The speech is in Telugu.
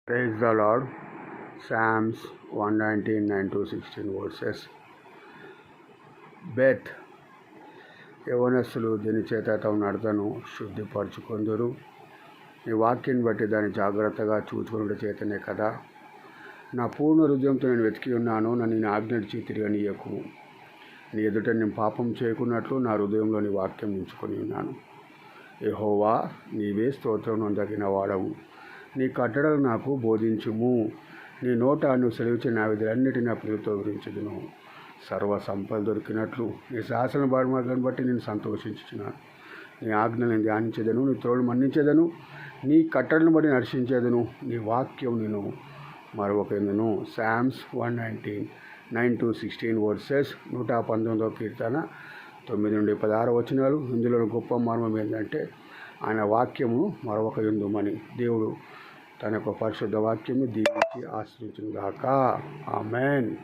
Praise the Lord. Psalms 119, 9-16 verses. Beth యవనస్తులు దీని చేత తమ నడతను శుద్ధిపరచుకొందురు. నీ వాక్యాన్ని బట్టి దాన్ని జాగ్రత్తగా చూచుకున్నట్టు చేతనే కదా. నా పూర్ణ హృదయంతో నేను వెతికి ఉన్నాను. నన్ను నీ ఆజ్ఞించి తిరగనీయకు. నీ ఎదుట నేను పాపం చేయకున్నట్లు నా హృదయంలో నీ వాక్యం ఉంచుకొని ఉన్నాను. యెహోవా, నీవే స్తోత్రం నొందగిన వాడవు. నీ కట్టడలు నాకు బోధించుము. నీ నోట నువ్వు సెలవిచ్చిన నా విధులన్నిటినీ నా ప్రియులతో వివరించుదును. సర్వ సంపద దొరికినట్లు నీ శాసన బాడుమార్గాన్ని బట్టి నేను సంతోషించుచున్నాను. నీ ఆజ్ఞలు నేను ధ్యానించేదను, నీ తోడు మన్నించేదను, నీ కట్టడలను బట్టి నడిచించేదను. నీ వాక్యం నేను మరొకందును. Psalms 119, 9-16 verses. 119వ కీర్తన 9-16 వచనాలు. ఇందులో గొప్ప మర్మం ఏంటంటే ఆయన వాక్యము మరొక యుందుమని. దేవుడు తన యొక్క పరిశుద్ధ వాక్యము దీవించి ఆశ్రయించును గాక. ఆమెన్.